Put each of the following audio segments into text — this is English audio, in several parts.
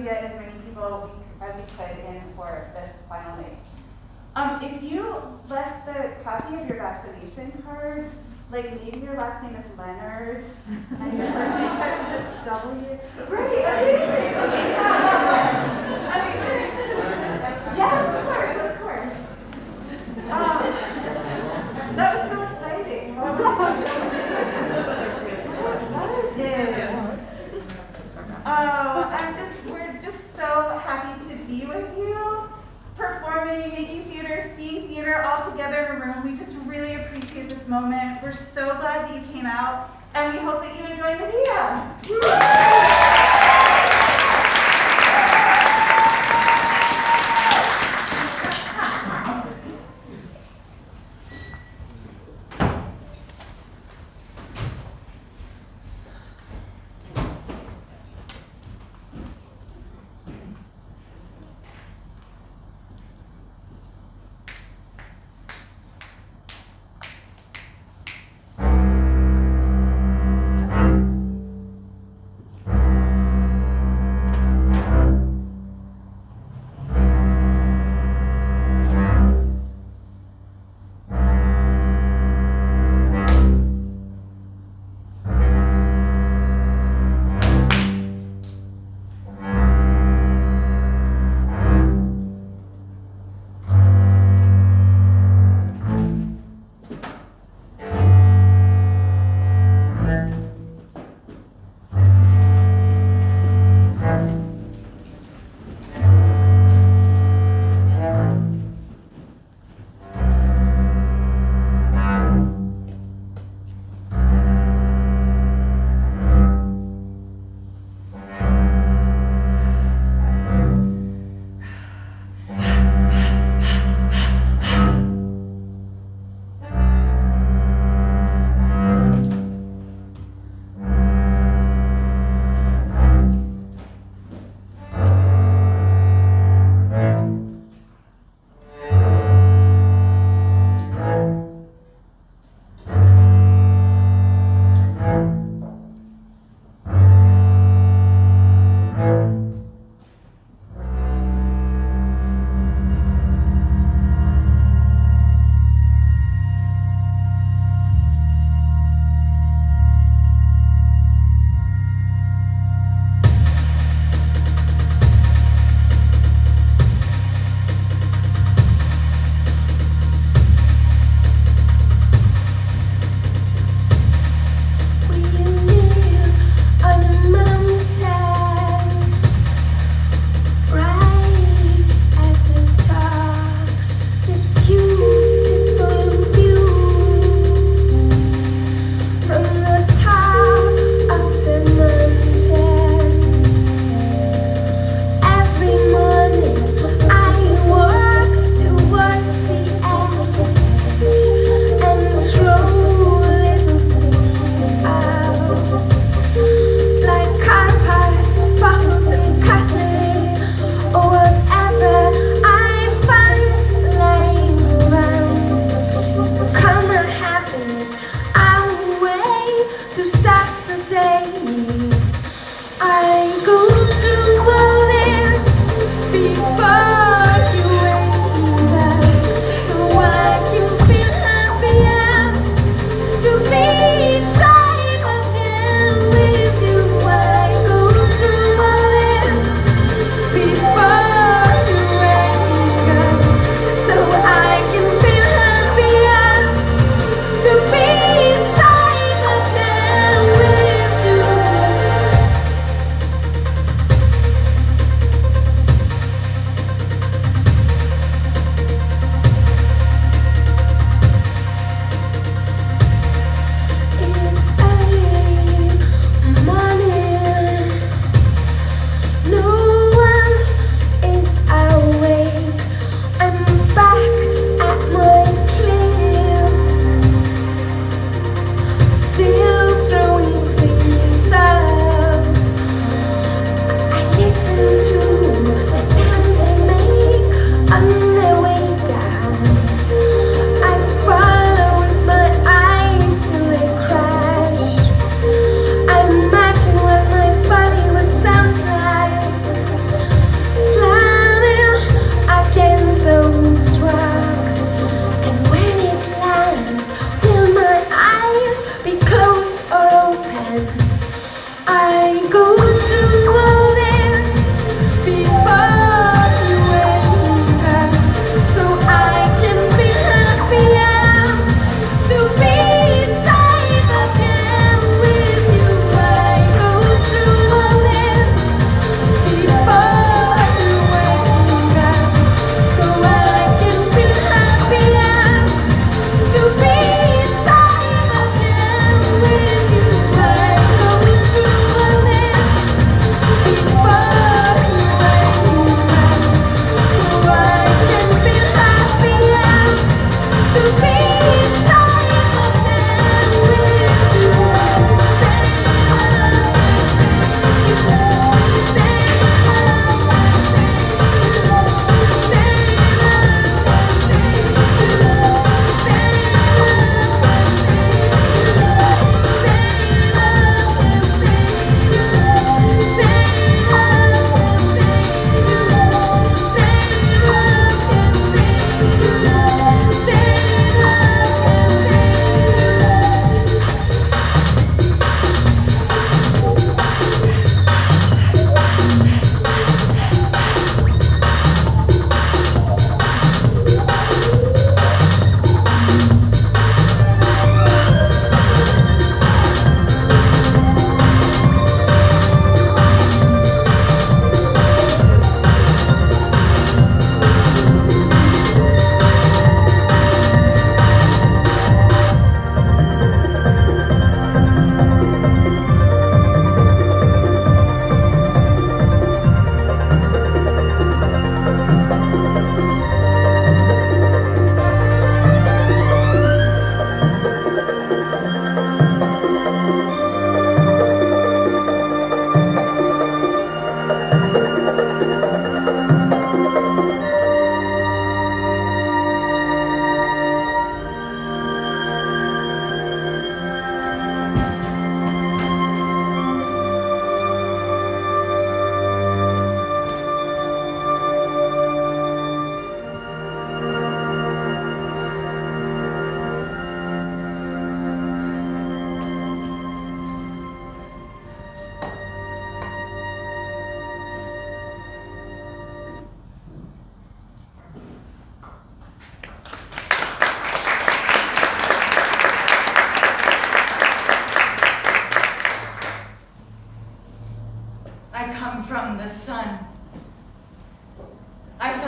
get as many people as we could in for this final night. If you left the copy of your vaccination card, like maybe your last name is Leonard and your first name starts with a W. Great, amazing. Amazing. Yes, of course. That was so exciting. That is it. We're just so happy to be with you, performing, making theater, seeing theater all together in a room. We just really appreciate this moment. We're so glad that you came out, and we hope that you enjoy Medea.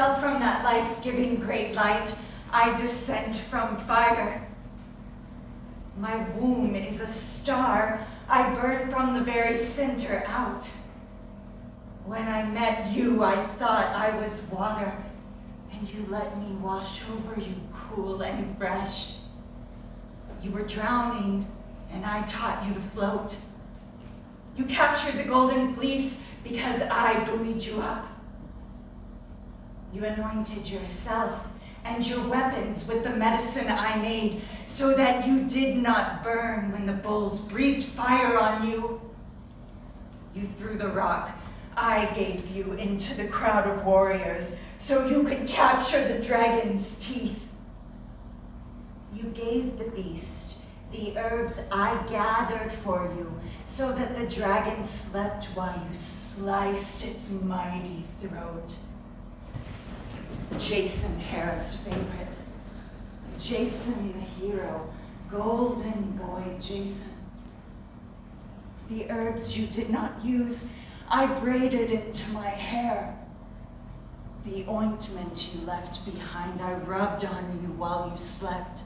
fell from that life-giving great light. I descend from fire. My womb is a star. I burn from the very center out. When I met you, I thought I was water, and you let me wash over you cool and fresh. You were drowning, and I taught you to float. You captured the golden fleece because I buoyed you up. You anointed yourself and your weapons with the medicine I made so that you did not burn when the bulls breathed fire on you. You threw the rock I gave you into the crowd of warriors so you could capture the dragon's teeth. You gave the beast the herbs I gathered for you so that the dragon slept while you sliced its mighty throat. Jason, Hera's favorite. Jason the hero, golden boy Jason. The herbs you did not use, I braided into my hair. The ointment you left behind, I rubbed on you while you slept.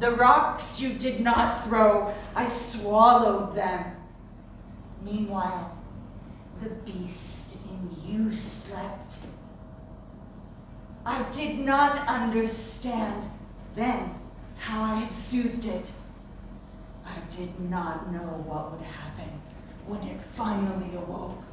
The rocks you did not throw, I swallowed them. Meanwhile, the beast in you slept. I did not understand then how I had soothed it. I did not know what would happen when it finally awoke.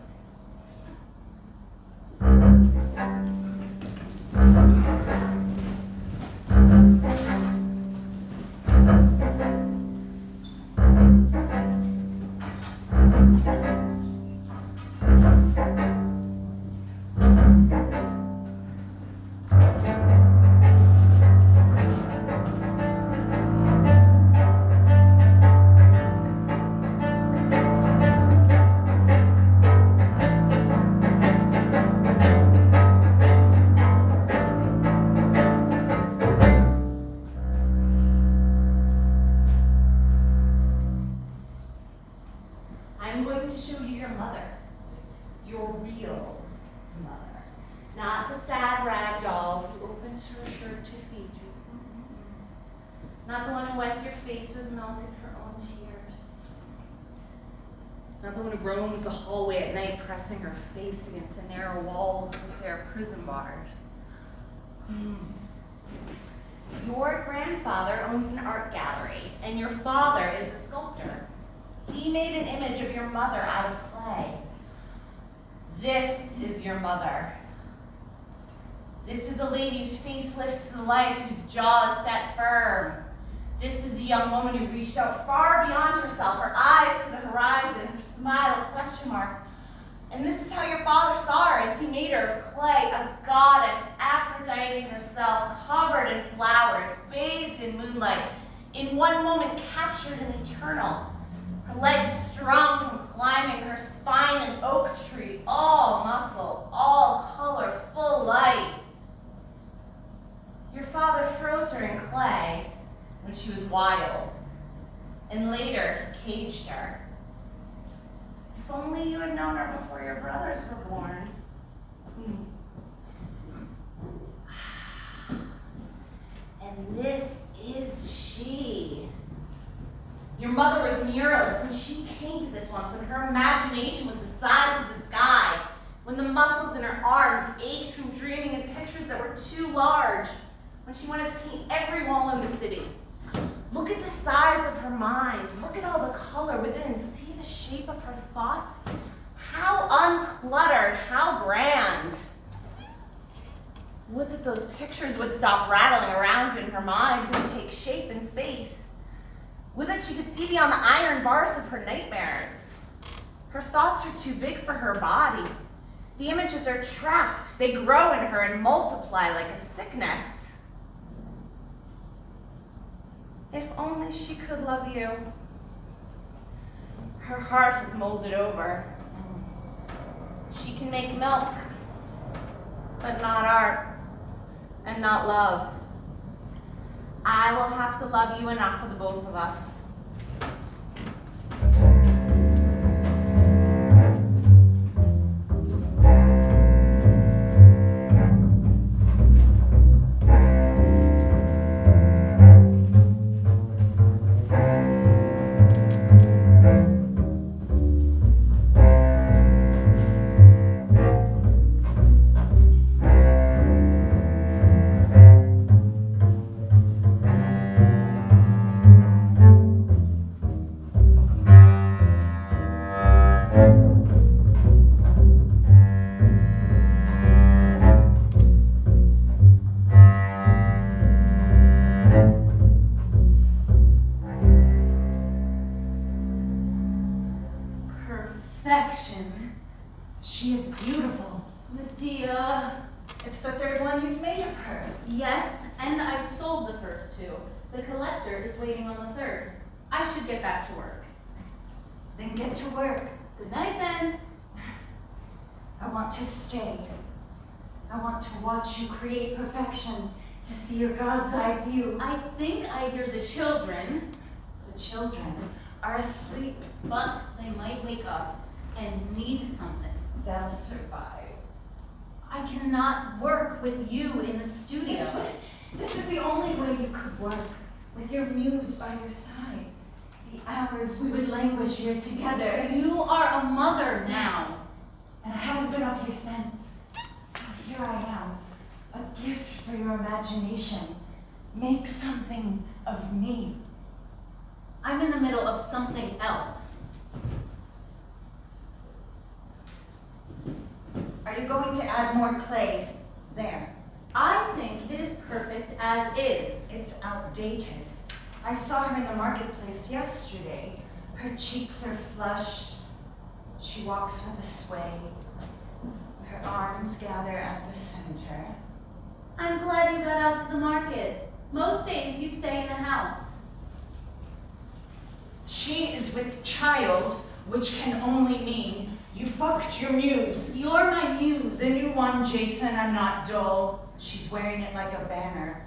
Not the one who wets your face with milk and her own tears. Not the one who roams the hallway at night, pressing her face against the narrow walls as if they are prison bars. Your grandfather owns an art gallery, and your father is a sculptor. He made an image of your mother out of clay. This is your mother. This is a lady whose face lifts to the light, whose jaw is set firm. This is a young woman who reached out far beyond herself, her eyes to the horizon, her smile a question mark. And this is how your father saw her as he made her of clay, a goddess, Aphrodite herself, covered in flowers, bathed in moonlight, in one moment captured and eternal. Her legs strung from climbing, her spine an oak tree, all muscle, all color, full light. Your father froze her in clay when she was wild, and later he caged her. If only you had known her before your brothers were born. And this is she. Your mother was muralist, and she painted this once when her imagination was the size of the sky, when the muscles in her arms ached from dreaming in pictures that were too large, when she wanted to paint every wall in the city. Look at the size of her mind. Look at all the color within. See the shape of her thoughts? How uncluttered, how grand. Would that those pictures would stop rattling around in her mind and take shape in space. Would that she could see beyond the iron bars of her nightmares. Her thoughts are too big for her body. The images are trapped. They grow in her and multiply like a sickness. If only she could love you. Her heart has molded over. She can make milk, but not art, and not love. I will have to love you enough for the both of us. beautiful. Medea. It's the third one you've made of her. Yes, and I sold the first two. The collector is waiting on the third. I should get back to work. Then get to work. Good night, then. I want to stay. I want to watch you create perfection, to see your God's eye view. I think I hear the children, The children are asleep. but they might wake up and need something. They'll survive. I cannot work with you in the studio. This was the only way you could work, with your muse by your side. The hours we would languish here together. You are a mother now. Yes. And I haven't been up here since. So here I am, a gift for your imagination. Make something of me. I'm in the middle of something else. Are you going to add more clay? There. I think it is perfect as is. It's outdated. I saw her in the marketplace yesterday. Her cheeks are flushed. She walks with a sway. Her arms gather at the center. I'm glad you got out to the market. Most days you stay in the house. She is with child, which can only mean you fucked your muse. You're my muse. The new one, Jason, I'm not dull. She's wearing it like a banner.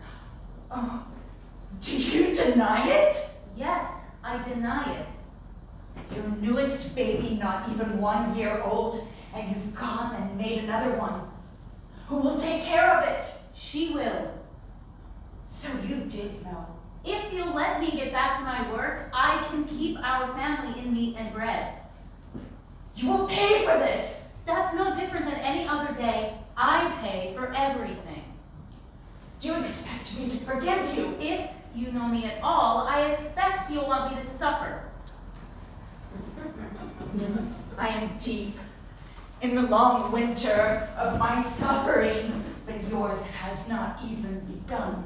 Oh, do you deny it? Yes, I deny it. Your newest baby, not even 1 year old, and you've gone and made another one. Who will take care of it? She will. So you did know. If you'll let me get back to my work, I can keep our family in meat and bread. You will pay for this. That's no different than any other day. I pay for everything. Do you expect me to forgive you? If you know me at all, I expect you'll want me to suffer. I am deep in the long winter of my suffering, but yours has not even begun.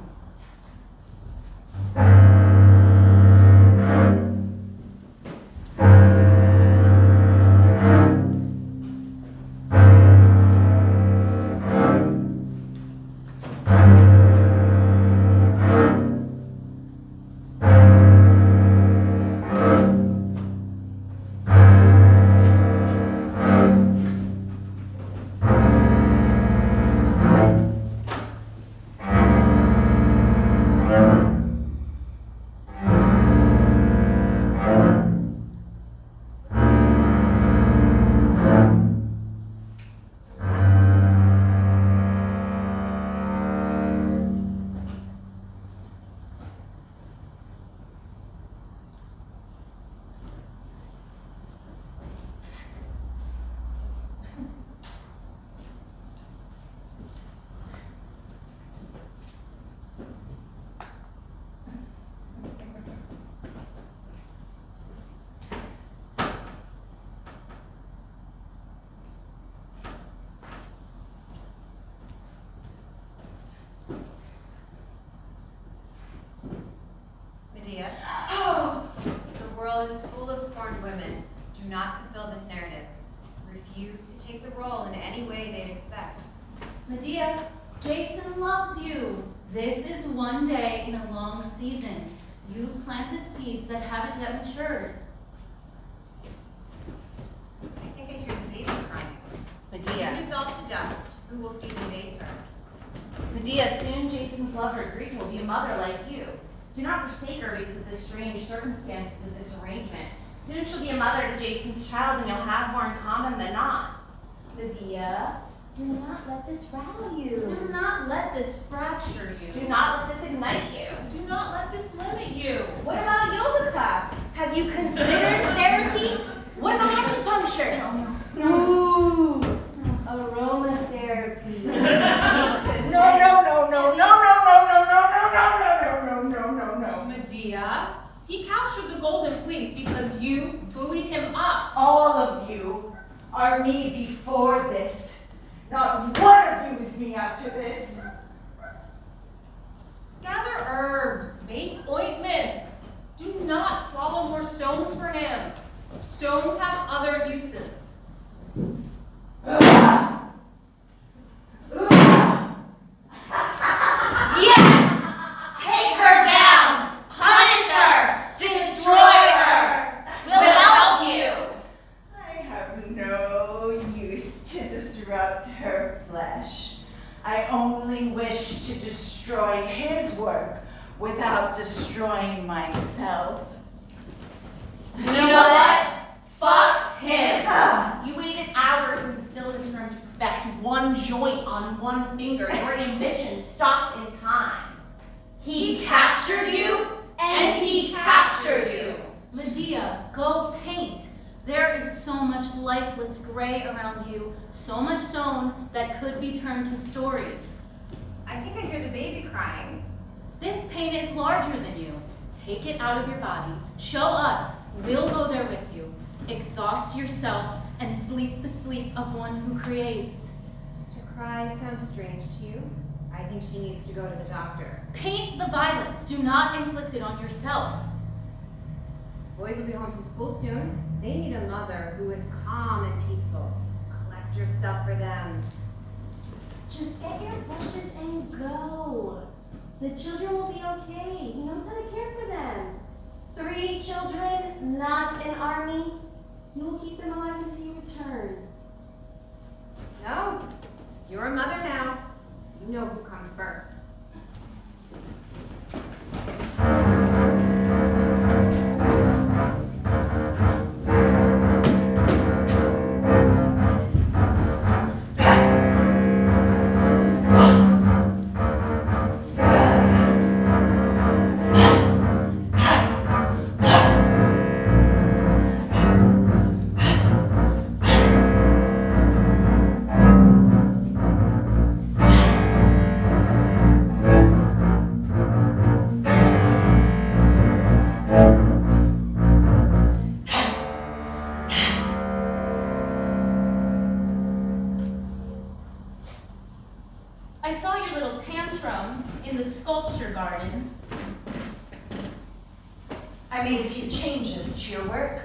Medea, Oh, the world is full of scorned women. Do not fulfill this narrative. Refuse to take the role in any way they'd expect. Medea, Jason loves you. This is one day in a long season. You've planted seeds that haven't yet matured. I think I hear the baby crying. Medea. Resolved to dust. Who will feed and bathe her? Medea, soon Jason's lover, Gryta, will be a mother like you. Do not forsake her because of the strange circumstances of this arrangement. Soon she'll be a mother to Jason's child, and you'll have more in common than not. Medea, do not let this rattle you. Do not let this fracture you. Do not let this ignite you. Do not let this limit you. What about yoga class? Have you considered therapy? What about acupuncture? Ooh. Aromatherapy. Makes good sense. No. Medea, he captured the golden fleece because you bullied him up. all of you are me before this. Not one of you is me after this. Gather herbs, make ointments. Do not swallow more stones for him. Stones have other uses. Ah! her flesh. I only wish to destroy his work without destroying myself. You know what? Fuck him. You waited hours in stillness for him to perfect one joint on one finger. Your ambition stopped in time. He captured you, and he captured you. Medea, go paint. There is so much lifeless gray around you, so much stone that could be turned to story. I think I hear the baby crying. This pain is larger than you. Take it out of your body. Show us. We'll go there with you. Exhaust yourself and sleep the sleep of one who creates. Her cry sounds strange to you. I think she needs to go to the doctor. Paint the violence. Do not inflict it on yourself. Boys will be home from school soon. They need a mother who is calm and peaceful. Collect yourself for them. Just get your brushes and go. The children will be okay. He knows how to care for them. 3 children, not an army. He will keep them alive until you return. No, you're a mother now. You know who comes first. I saw your little tantrum in the sculpture garden. I made a few changes to your work.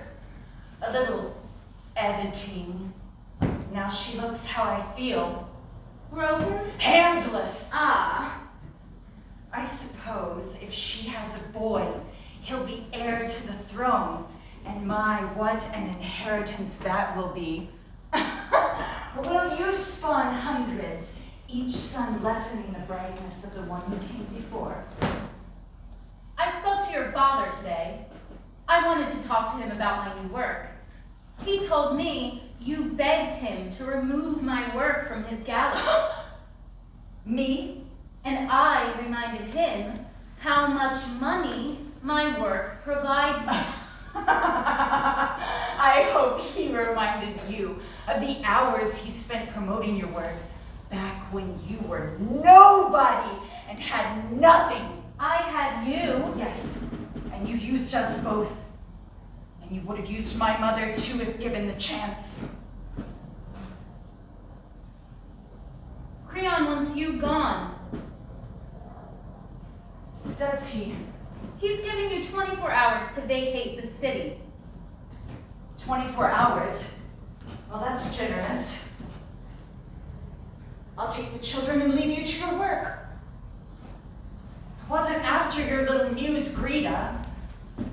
A little editing. Now she looks how I feel. Broken? Handless. Ah. I suppose if she has a boy, he'll be heir to the throne. And my, what an inheritance that will be. Will you spawn hundreds, each son lessening the brightness of the one who came before? I spoke to your father today. I wanted to talk to him about my new work. He told me you begged him to remove my work from his gallery. Me? And I reminded him how much money my work provides me. I hope he reminded you of the hours he spent promoting your work back when you were nobody and had nothing. I had you. Yes, and you used us both. And you would have used my mother too if given the chance. Creon wants you gone. Does he? He's giving you 24 hours to vacate the city. 24 hours? Well, that's generous. I'll take the children and leave you to your work. It wasn't after your little muse, Gryta.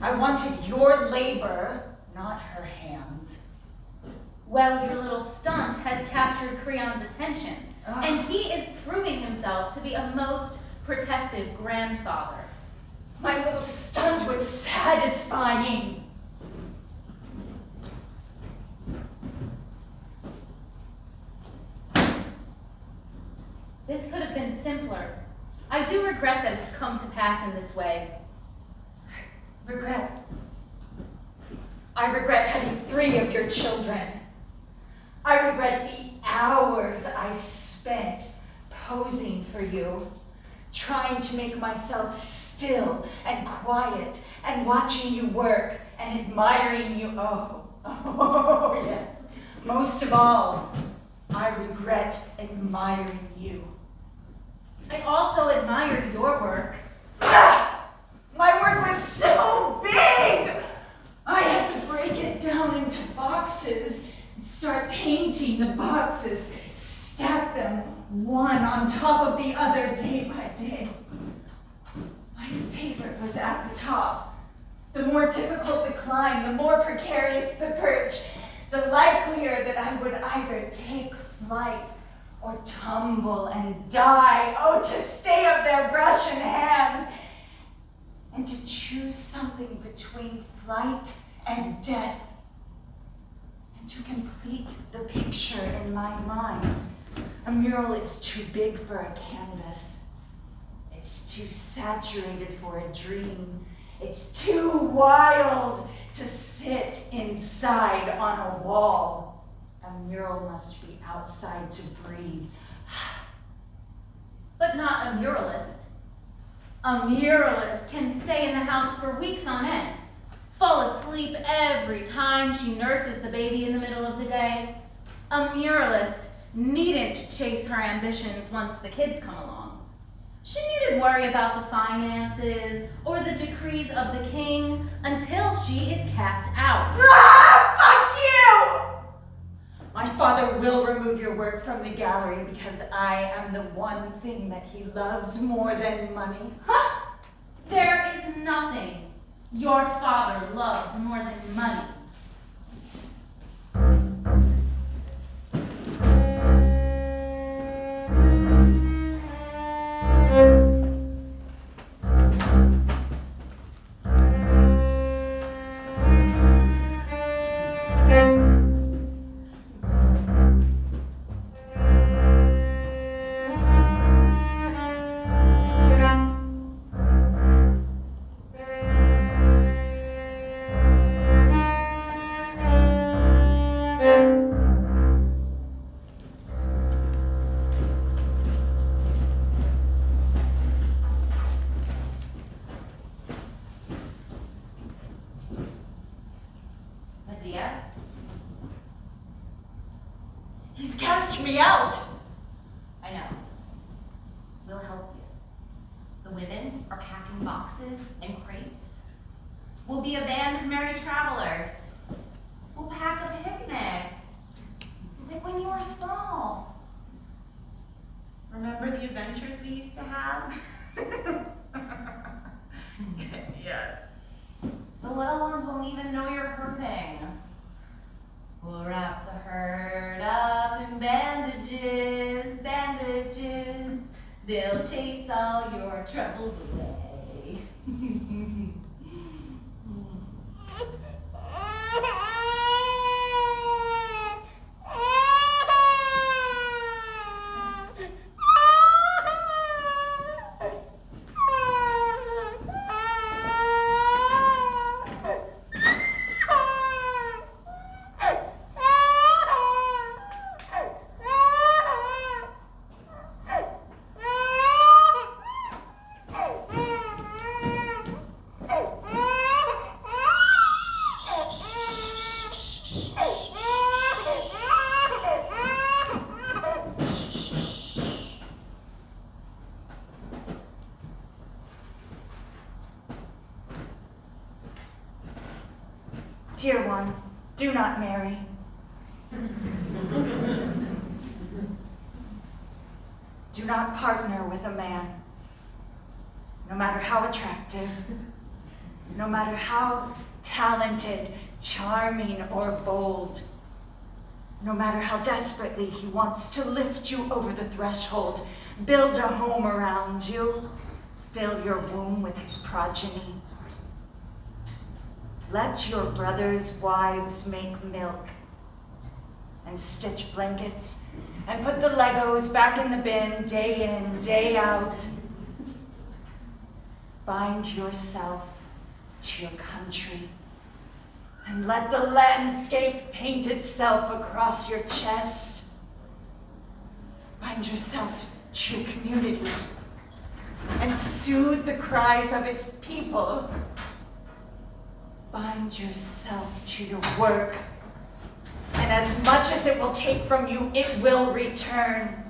I wanted your labor, not her hands. Well, your little stunt has captured Creon's attention, and he is proving himself to be a most protective grandfather. My little stunt was satisfying. This could have been simpler. I do regret that it's come to pass in this way. Regret. I regret having 3 of your children. I regret the hours I spent posing for you, trying to make myself still and quiet and watching you work and admiring you. Oh, yes. Most of all, I regret admiring you. I also admired your work. My work was so big! I had to break it down into boxes and start painting the boxes, stack them one on top of the other day by day. My favorite was at the top. The more difficult the climb, the more precarious the perch, the likelier that I would either take flight or tumble and die. Oh, to stay up there, brush in hand, and to choose something between flight and death, and to complete the picture in my mind. A mural is too big for a canvas. It's too saturated for a dream. It's too wild to sit inside on a wall. A mural must be outside to breathe. But not a muralist. A muralist can stay in the house for weeks on end, fall asleep every time she nurses the baby in the middle of the day. A muralist needn't chase her ambitions once the kids come along. She needn't worry about the finances or the decrees of the king until she is cast out. Ah, fuck you! My father will remove your work from the gallery because I am the one thing that he loves more than money. Huh? There is nothing your father loves more than money. Medea? He's cast me out. I know. We'll help you. The women are packing boxes and crates. We'll be a band of merry travelers. We'll pack a picnic. Like when you were small. Remember the adventures we used to have? Yes. The little ones won't even know you're hurting. We'll wrap the herd up in bandages, bandages. They'll chase all your troubles away. Dear one, do not marry. Do not partner with a man, no matter how attractive, no matter how talented, charming, or bold, no matter how desperately he wants to lift you over the threshold, build a home around you, fill your womb with his progeny. Let your brothers' wives make milk and stitch blankets and put the Legos back in the bin day in, day out. Bind yourself to your country and let the landscape paint itself across your chest. Bind yourself to your community and soothe the cries of its people. Bind yourself to your work, and as much as it will take from you, it will return.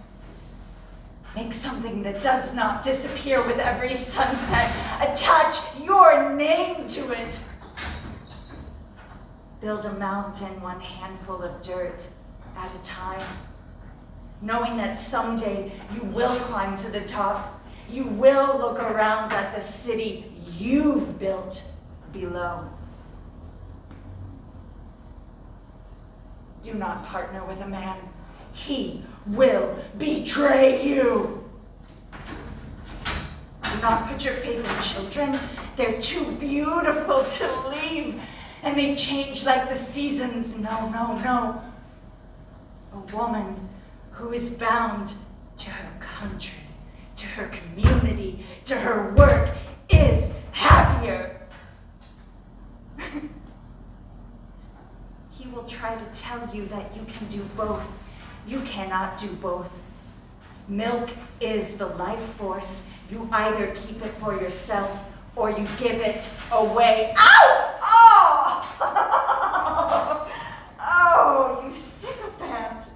Make something that does not disappear with every sunset. Attach your name to it. Build a mountain one handful of dirt at a time, knowing that someday you will climb to the top. You will look around at the city you've built below. Do not partner with a man. He will betray you. Do not put your faith in children. They're too beautiful to leave, and they change like the seasons. No, no, no. A woman who is bound to her country, to her community, to her work is happier. He will try to tell you that you can do both. You cannot do both. Milk is the life force. You either keep it for yourself or you give it away. Ow! Oh! Oh, you sycophant.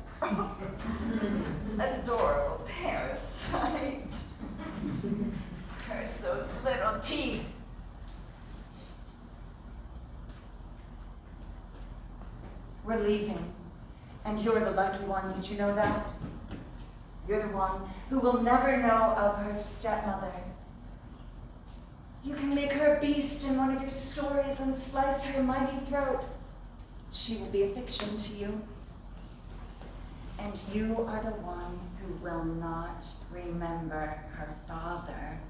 Adorable parasite. Curse those little teeth. We're leaving, and you're the lucky one. Did you know that? You're the one who will never know of her stepmother. You can make her a beast in one of your stories and slice her mighty throat. She will be a fiction to you. And you are the one who will not remember her father,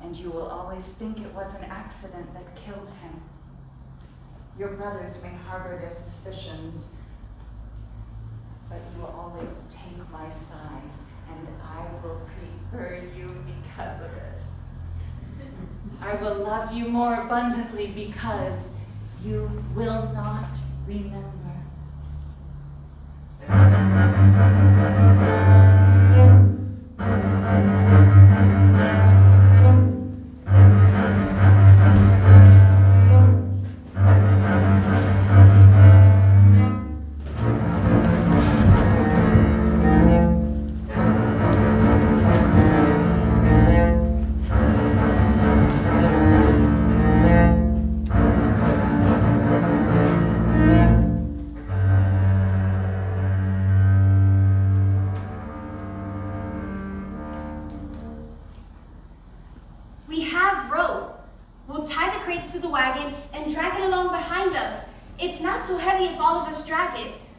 and you will always think it was an accident that killed him. Your brothers may harbor their suspicions, but you will always take my side, and I will prefer you because of it. I will love you more abundantly because you will not remember.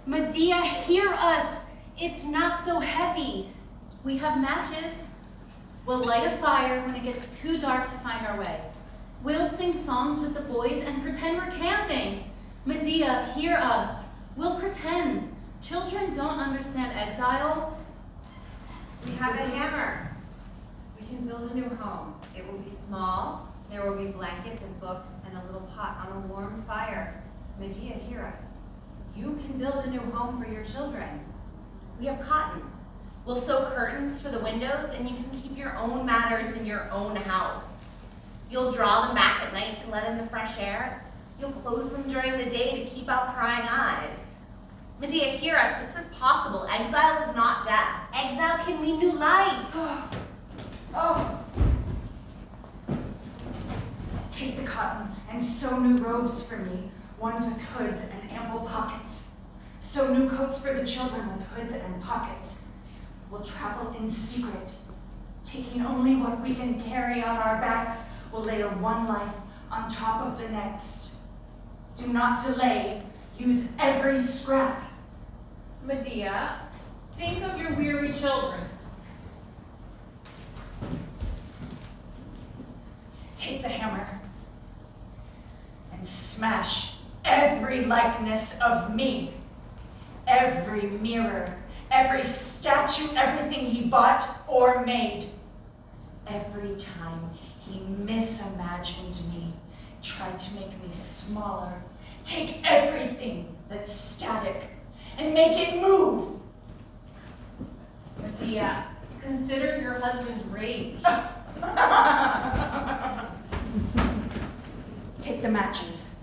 Medea, hear us! It's not so heavy. We have matches. We'll light a fire when it gets too dark to find our way. We'll sing songs with the boys and pretend we're camping. Medea, hear us. We'll pretend. Children don't understand exile. We have a hammer. We can build a new home. It will be small. There will be blankets and books and a little pot on a warm fire. Medea, hear us. You can build a new home for your children. We have cotton. We'll sew curtains for the windows, and you can keep your own matters in your own house. You'll draw them back at night to let in the fresh air. You'll close them during the day to keep out prying eyes. Medea, hear us. This is possible. Exile is not death. Exile can mean new life. Oh. Take the cotton and sew new robes for me, ones with hoods and ample pockets. Sew new coats for the children with hoods and pockets. We'll travel in secret, taking only what we can carry on our backs. We'll layer one life on top of the next. Do not delay. Use every scrap. Medea, think of your weary children. Take the hammer and smash every likeness of me. Every mirror, every statue, everything he bought or made. Every time he misimagined me, tried to make me smaller. Take everything that's static and make it move. Medea, consider your husband's rage. Take the matches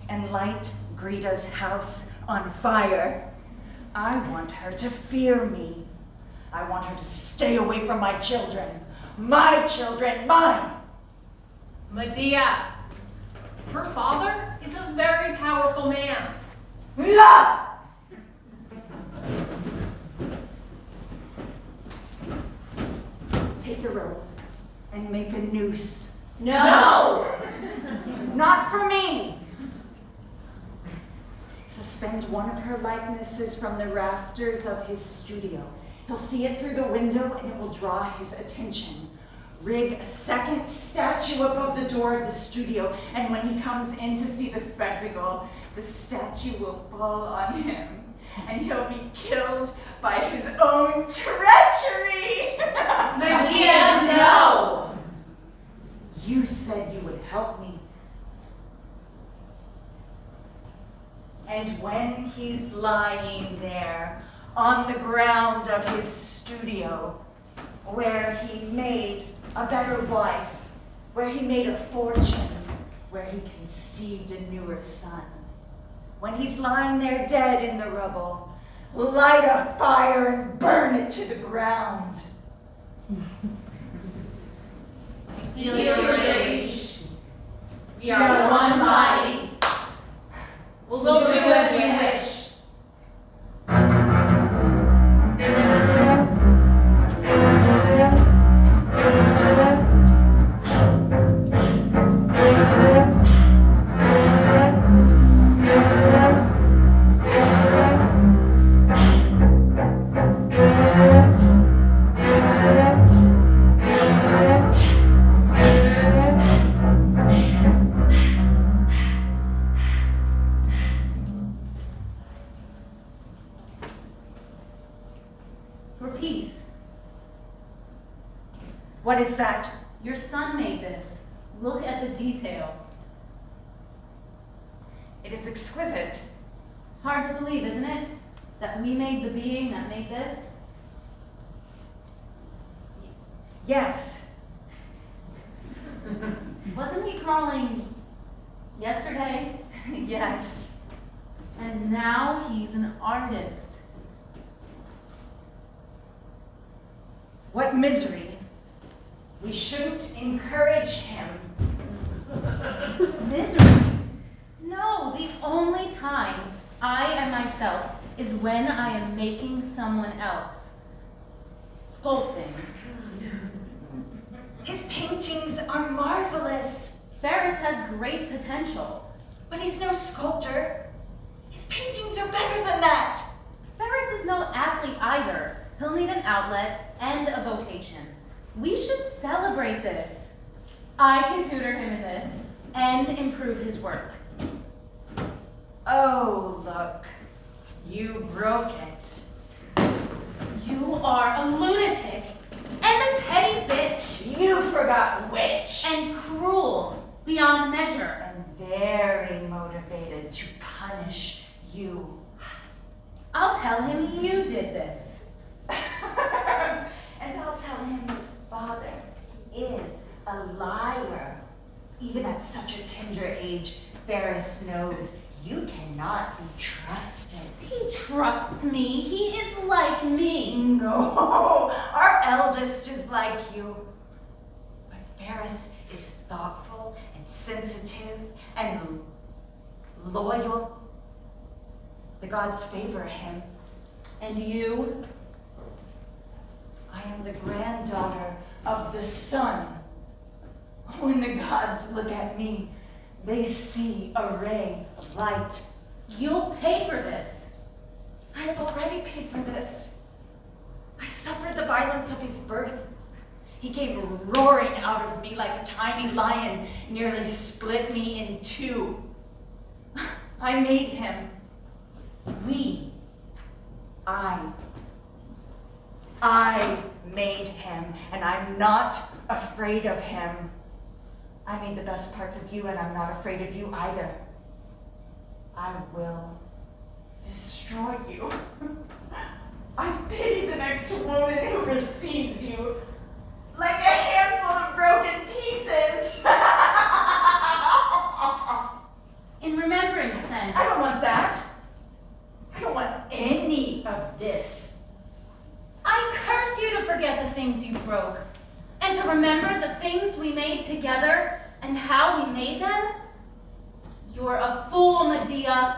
and light Gryta's house on fire. I want her to fear me. I want her to stay away from my children. My children, mine. Medea, her father is a very powerful man. La! Take the rope and make a noose. No! Not for me. Suspend suspend one of her likenesses from the rafters of his studio. He'll see it through the window and it will draw his attention. Rig a second statue above the door of the studio, and when he comes in to see the spectacle, the statue will fall on him, and he'll be killed by his own treachery. Medea, no! You said you would help me. And when he's lying there on the ground of his studio, where he made a better wife, where he made a fortune, where he conceived a newer son, when he's lying there dead in the rubble, light a fire and burn it to the ground. Feel your rage. We We are one body. We'll do as you wish. What is that? Your son made this. Look at the detail. It is exquisite. Hard to believe, isn't it? That we made the being that made this? Yes. Wasn't he crawling yesterday? Yes. And now he's an artist. What misery. We shouldn't encourage him. Misery? No, the only time I am myself is when I am making someone else. Sculpting. His paintings are marvelous, Ferris has great potential. but he's no sculptor. His paintings are better than that. Ferris is no athlete either. He'll need an outlet and a vocation. We should celebrate this. I can tutor him in this and improve his work. Oh, look. You broke it. You are a lunatic and a petty bitch You forgot which. and cruel beyond measure. And very motivated to punish you. I'll tell him you did this. And I'll tell him his father is a liar. Even at such a tender age, Ferris knows you cannot be trusted. He trusts me. He is like me. No, our eldest is like you. But Ferris is thoughtful and sensitive and loyal. The gods favor him. And you? I am the granddaughter of the sun. When the gods look at me, they see a ray of light. You'll pay for this. I have already paid for this. I suffered the violence of his birth. He came roaring out of me like a tiny lion, nearly split me in two. I made him. We. I made him, and I'm not afraid of him. I made the best parts of you, and I'm not afraid of you either. I will destroy you. I pity the next woman who receives you like a handful of broken pieces. In remembrance, then. I don't want that. I don't want any of this. I curse you to forget the things you broke, and to remember the things we made together and how we made them. You're a fool, Medea,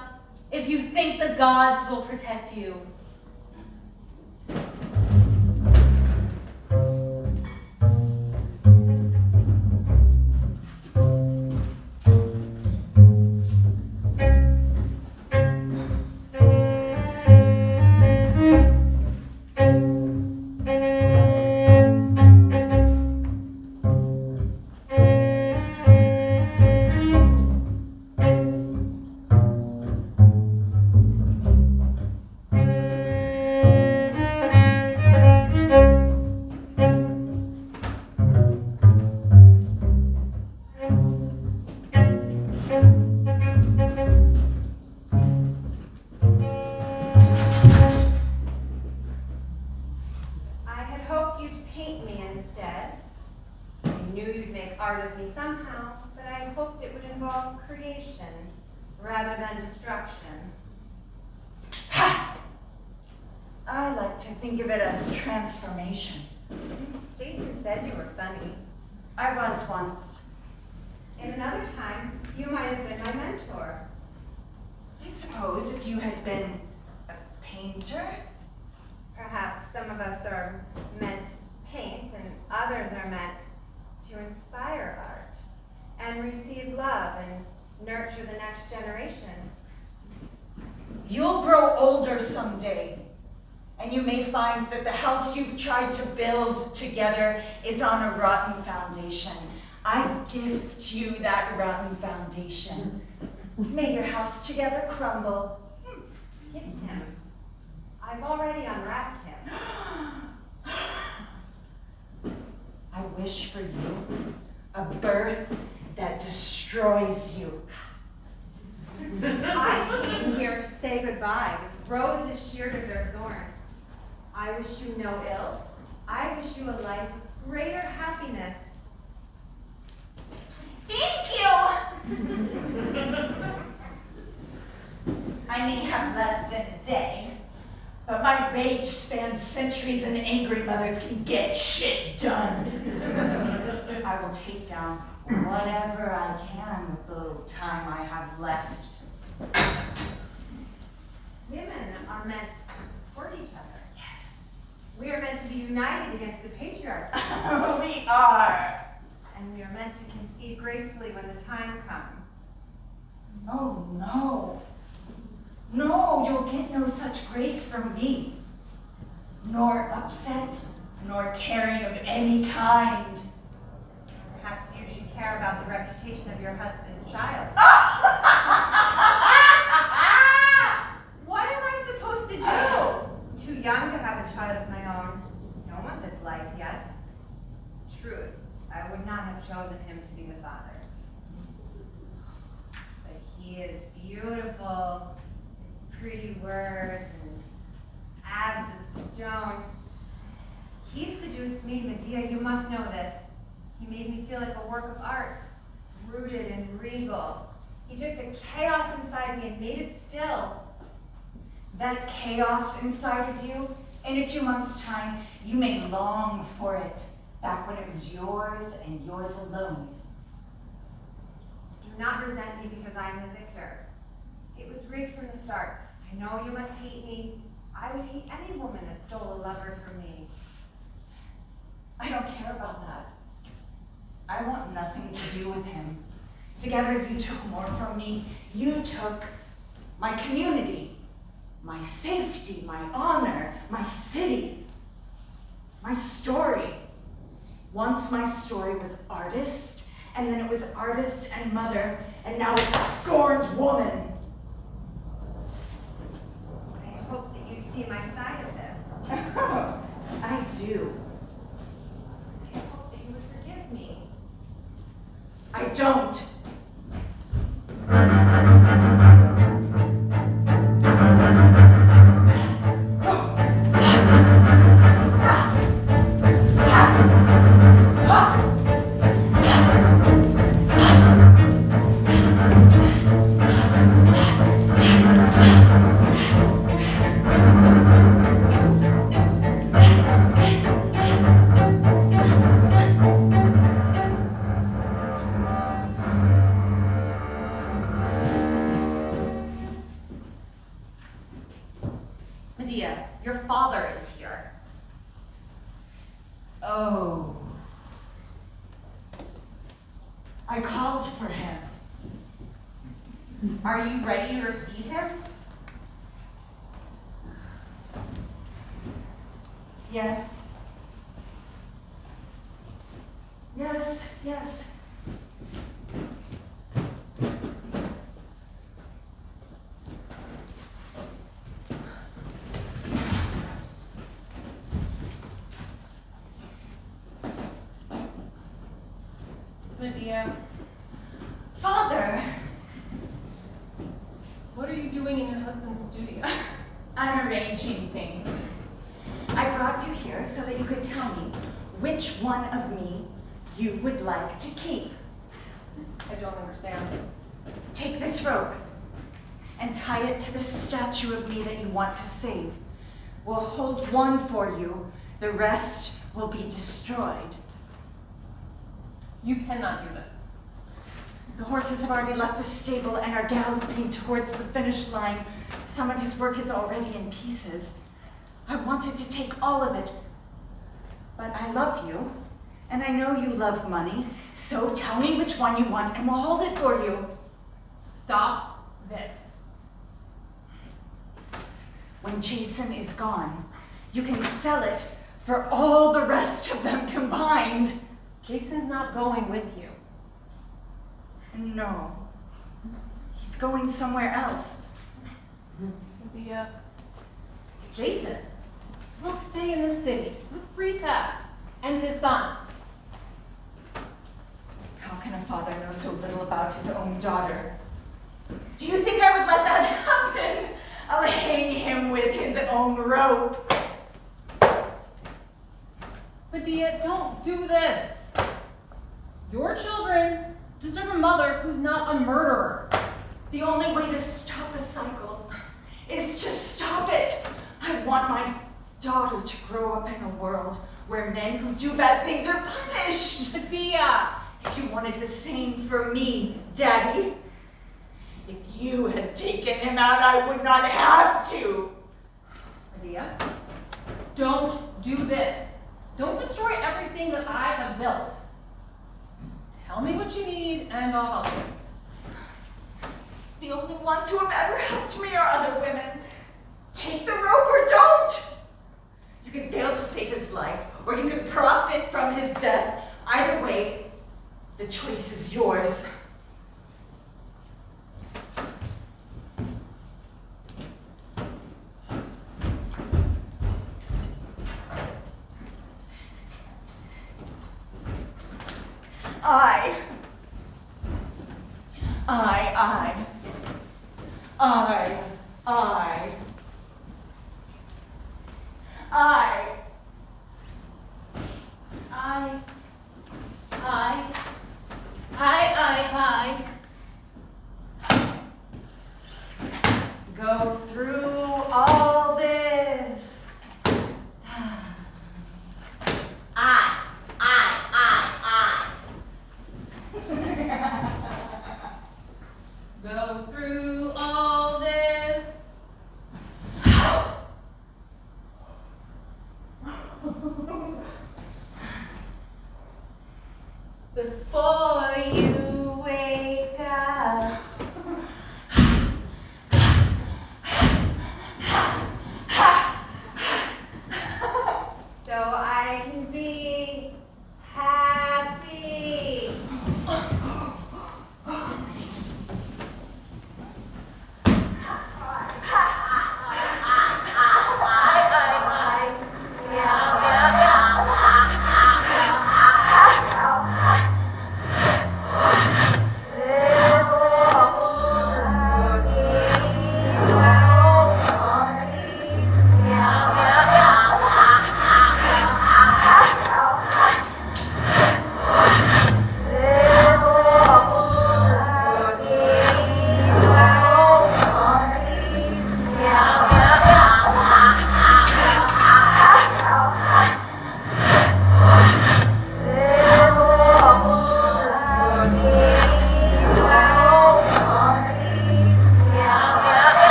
if you think the gods will protect you. paint me instead. I knew you'd make art of me somehow, but I hoped it would involve creation rather than destruction. Ha! I like to think of it as transformation. Jason said you were funny. I was once. In another time, you might have been my mentor. I suppose if you had been a painter. Perhaps some of us are meant to paint and others are meant to inspire art and receive love and nurture the next generation. You'll grow older someday, and you may find that the house you've tried to build together is on a rotten foundation. I gift you that rotten foundation. May your house together crumble. Gift him. I've already unwrapped him. I wish for you a birth that destroys you. I came here to say goodbye with roses sheared of their thorns. I wish you no ill. I wish you a life of greater happiness. Thank you! I may have less than a day, but my rage spans centuries and angry mothers can get shit done. I will take down whatever I can with the little time I have left. Women are meant to support each other. Yes. We are meant to be united against the patriarchy. We are. And we are meant to concede gracefully when the time comes. Oh, no. No, you'll get no such grace from me. Nor upset, nor caring of any kind. Perhaps you should care about the reputation of your husband's child. What am I supposed to do? Too young to have a child of my own. Don't want this life yet. Truth, I would not have chosen him to be the father. But he is beautiful, pretty words and abs of stone. He seduced me, Medea, you must know this. He made me feel like a work of art, rooted and regal. He took the chaos inside me and made it still. That chaos inside of you, in a few months' time, you may long for it, back when it was yours and yours alone. Do not resent me because I am the victor. It was rigged from the start. I know you must hate me. I would hate any woman that stole a lover from me. I don't care about that. I want nothing to do with him. Together you took more from me. You took my community, my safety, my honor, my city, my story. Once my story was artist, and then it was artist and mother, and now it's scorned woman. I hope that you'd see my side of this. I do. I hope that you would forgive me. I don't. Medea, your father is here. Oh. I called for him. Are you ready to receive him? Yes. Yes, yes. Medea, Father, what are you doing in your husband's studio? I'm arranging things. I brought you here so that you could tell me which one of me you would like to keep. I don't understand. Take this rope and tie it to the statue of me that you want to save. We'll hold one for you. The rest will be destroyed. You cannot do this. The horses have already left the stable and are galloping towards the finish line. Some of his work is already in pieces. I wanted to take all of it, but I love you, and I know you love money, so tell me which one you want and we'll hold it for you. Stop this. When Jason is gone, you can sell it for all the rest of them combined. Jason's not going with you. No, he's going somewhere else. Medea. Jason will stay in the city with Gryta and his son. How can a father know so little about his own daughter? Do you think I would let that happen? I'll hang him with his own rope. Medea, don't do this. Your children deserve a mother who's not a murderer. The only way to stop a cycle is to stop it. I want my daughter to grow up in a world where men who do bad things are punished. Medea! If you wanted the same for me, Daddy, if you had taken him out, I would not have to. Medea, don't do this. Don't destroy everything that I have built. Tell me what you need and I'll help you. The only ones who have ever helped me are other women. Take the rope or don't. You can fail to save his life, or you can profit from his death. Either way, the choice is yours. I go through all this. Go through all this.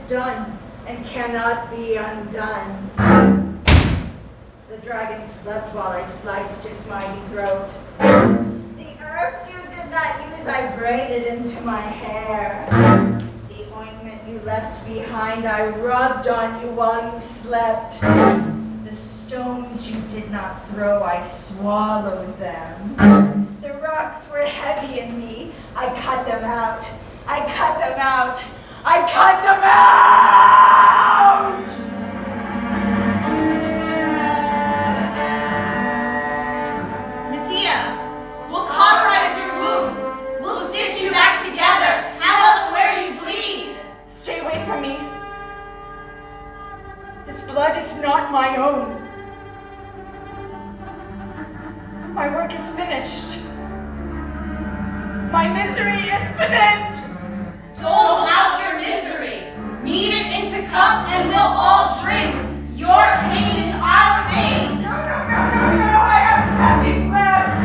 done and cannot be undone. The dragon slept while I sliced its mighty throat. The herbs you did not use I braided into my hair. The ointment you left behind I rubbed on you while you slept. The stones you did not throw I swallowed them. The rocks were heavy in me. I cut them out. I cut them out. I cut them out! Medea, we'll cauterize your wounds. We'll stitch you back together. Tell us where you bleed. Stay away from me. This blood is not my own. My work is finished. My misery infinite. Dole out your misery. Knead it into cups and we'll all drink. Your pain is our pain. No, I have nothing left.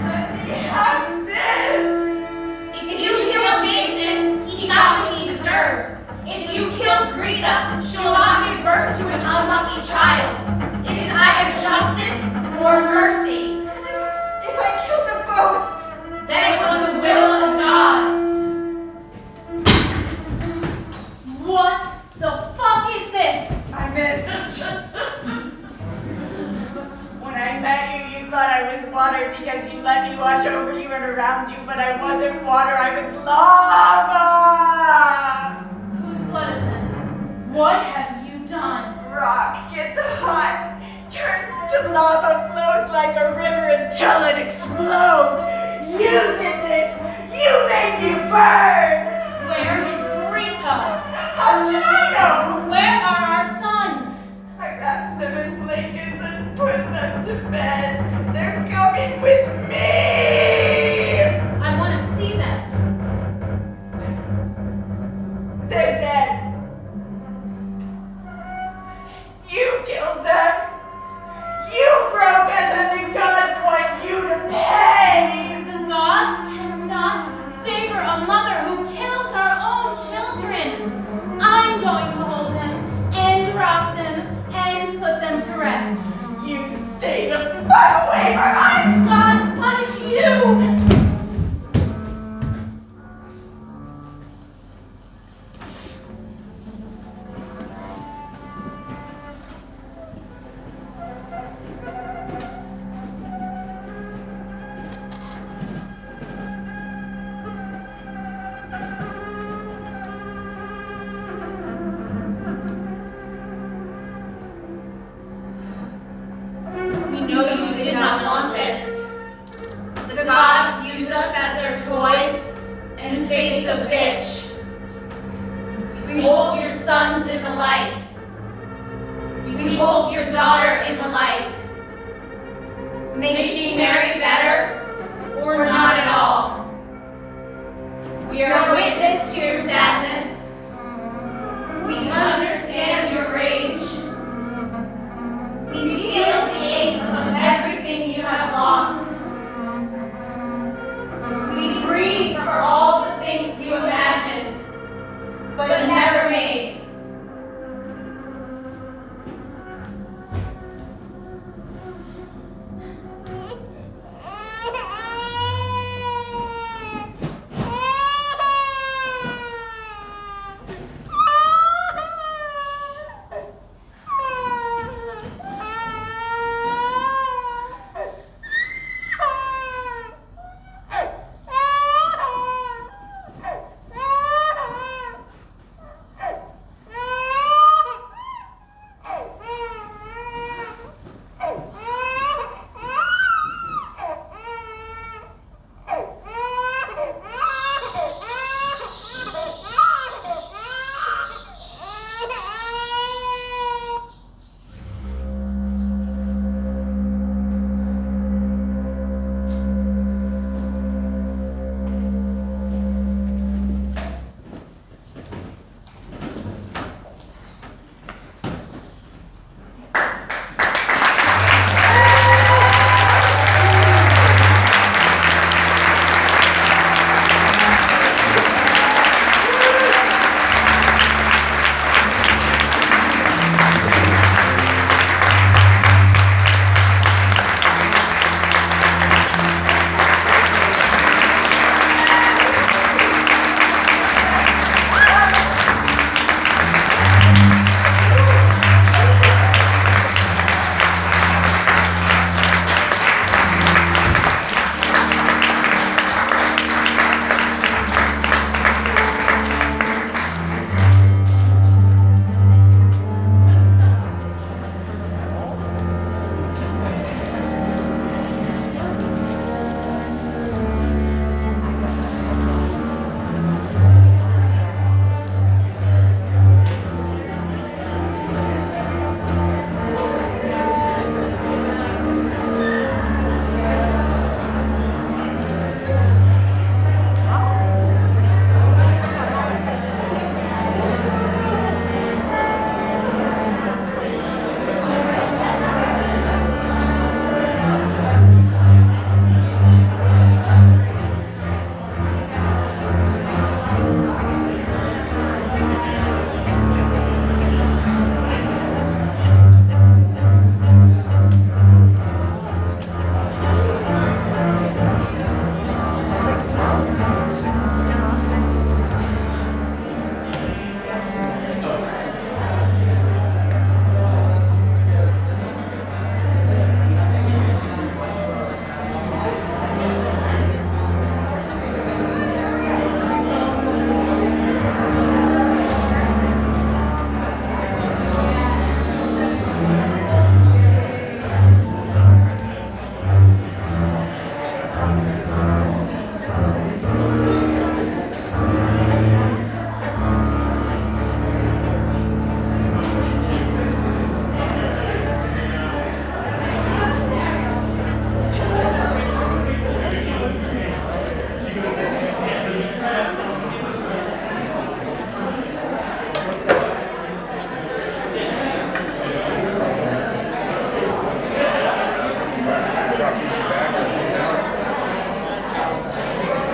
Let me have this. If you killed Jason, he got what he deserved. If you killed Gryta, she'll not give birth to an unlucky child. It is either justice or mercy. If I killed them both, Then it was the will of the gods. What the fuck is this? I missed. When I met you, you thought I was water because you let me wash over you and around you, but I wasn't water, I was lava! Whose blood is this? What have you done? Rock gets hot, turns to lava, flows like a river until it explodes. You did this! You made me burn! Where is Gryta? How should I know? Where are our sons? I wrapped them in blankets and put them to bed. They're coming with me! I want to see them. They're dead. You killed them. You broke us and the gods want you to pay. The gods cannot favor a mother who kills her own children. I'm going to hold them and rock them and put them to rest. You stay the fuck away from us! Gods punish you! We know you did not want this. The gods use us as their toys, and fate's a bitch. Behold your sons in the light. Behold your daughter in the light. May she marry better, or not at all. We are witness to your sadness. We understand your rage.